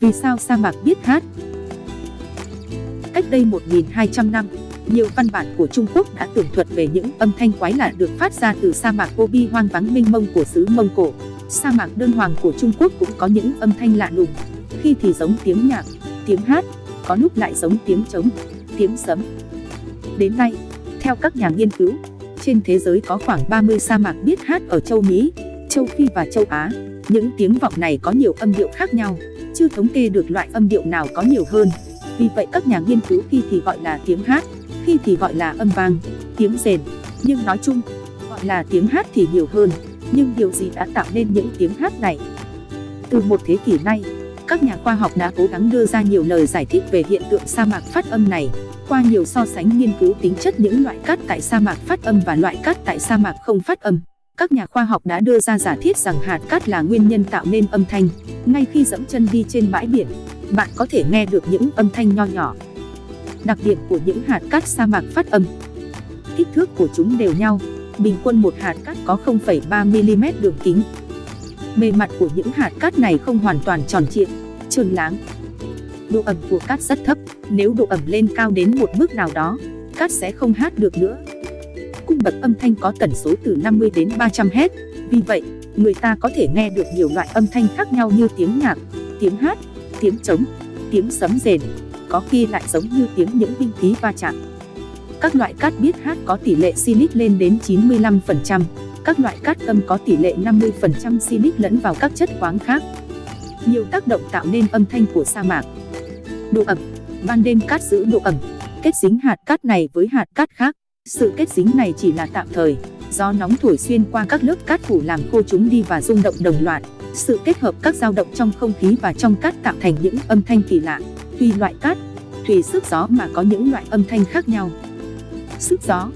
Vì sao sa mạc biết hát? Cách đây 1.200 năm, nhiều văn bản của Trung Quốc đã tường thuật về những âm thanh quái lạ được phát ra từ sa mạc Gobi hoang vắng mênh mông của xứ Mông Cổ. Sa mạc đơn hoàng của Trung Quốc cũng có những âm thanh lạ lùng, khi thì giống tiếng nhạc, tiếng hát, có lúc lại giống tiếng trống, tiếng sấm. Đến nay, theo các nhà nghiên cứu, trên thế giới có khoảng 30 sa mạc biết hát ở châu Mỹ, châu Phi và châu Á. Những tiếng vọng này có nhiều âm điệu khác nhau, chưa thống kê được loại âm điệu nào có nhiều hơn. Vì vậy các nhà nghiên cứu khi thì gọi là tiếng hát, khi thì gọi là âm vang, tiếng rền. Nhưng nói chung, gọi là tiếng hát thì nhiều hơn. Nhưng điều gì đã tạo nên những tiếng hát này? Từ một thế kỷ nay, các nhà khoa học đã cố gắng đưa ra nhiều lời giải thích về hiện tượng sa mạc phát âm này. Qua nhiều so sánh nghiên cứu tính chất những loại cát tại sa mạc phát âm và loại cát tại sa mạc không phát âm, các nhà khoa học đã đưa ra giả thiết rằng hạt cát là nguyên nhân tạo nên âm thanh. Ngay khi dẫm chân đi trên bãi biển, bạn có thể nghe được những âm thanh nho nhỏ. Đặc điểm của những hạt cát sa mạc phát âm: kích thước của chúng đều nhau, bình quân một hạt cát có 0,3 mm đường kính. Bề mặt của những hạt cát này không hoàn toàn tròn trịa, trơn láng. Độ ẩm của cát rất thấp, nếu độ ẩm lên cao đến một mức nào đó, cát sẽ không hát được nữa. Cung bậc âm thanh có tần số từ 50 đến 300 Hz, vì vậy, người ta có thể nghe được nhiều loại âm thanh khác nhau như tiếng nhạc, tiếng hát, tiếng trống, tiếng sấm rền, có khi lại giống như tiếng những binh khí va chạm. Các loại cát biết hát có tỷ lệ silic lên đến 95%, các loại cát âm có tỷ lệ 50% silic lẫn vào các chất khoáng khác. Nhiều tác động tạo nên âm thanh của sa mạc. Độ ẩm: ban đêm cát giữ độ ẩm, kết dính hạt cát này với hạt cát khác. Sự kết dính này chỉ là tạm thời, gió nóng thổi xuyên qua các lớp cát phủ làm khô chúng đi và rung động đồng loạt. Sự kết hợp các dao động trong không khí và trong cát tạo thành những âm thanh kỳ lạ. Tùy loại cát, tùy sức gió mà có những loại âm thanh khác nhau. Sức gió: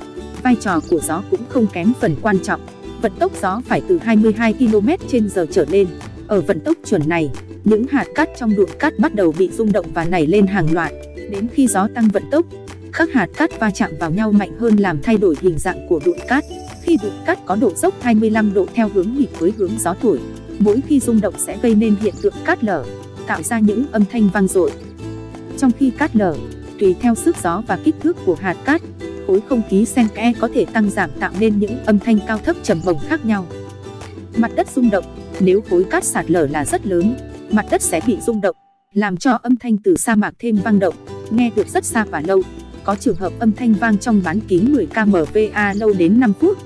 vai trò của gió cũng không kém phần quan trọng. Vận tốc gió phải từ 22 km/h trở lên. Ở vận tốc chuẩn này, những hạt cát trong đụn cát bắt đầu bị rung động và nảy lên hàng loạt. Đến khi gió tăng vận tốc, các hạt cát va chạm vào nhau mạnh hơn làm thay đổi hình dạng của đụn cát. Khi đụn cát có độ dốc 25 độ theo hướng nghịch với hướng gió thổi, mỗi khi rung động sẽ gây nên hiện tượng cát lở, tạo ra những âm thanh vang dội. Trong khi cát lở, tùy theo sức gió và kích thước của hạt cát, khối không khí xen kẽ có thể tăng giảm tạo nên những âm thanh cao thấp trầm bổng khác nhau. Mặt đất rung động: nếu khối cát sạt lở là rất lớn, mặt đất sẽ bị rung động, làm cho âm thanh từ sa mạc thêm vang động, nghe được rất xa và lâu. Có trường hợp âm thanh vang trong bán kính 10 km/h lâu đến 5 phút.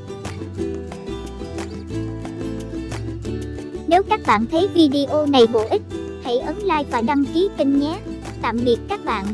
Nếu các bạn thấy video này bổ ích, hãy ấn like và đăng ký kênh nhé. Tạm biệt các bạn.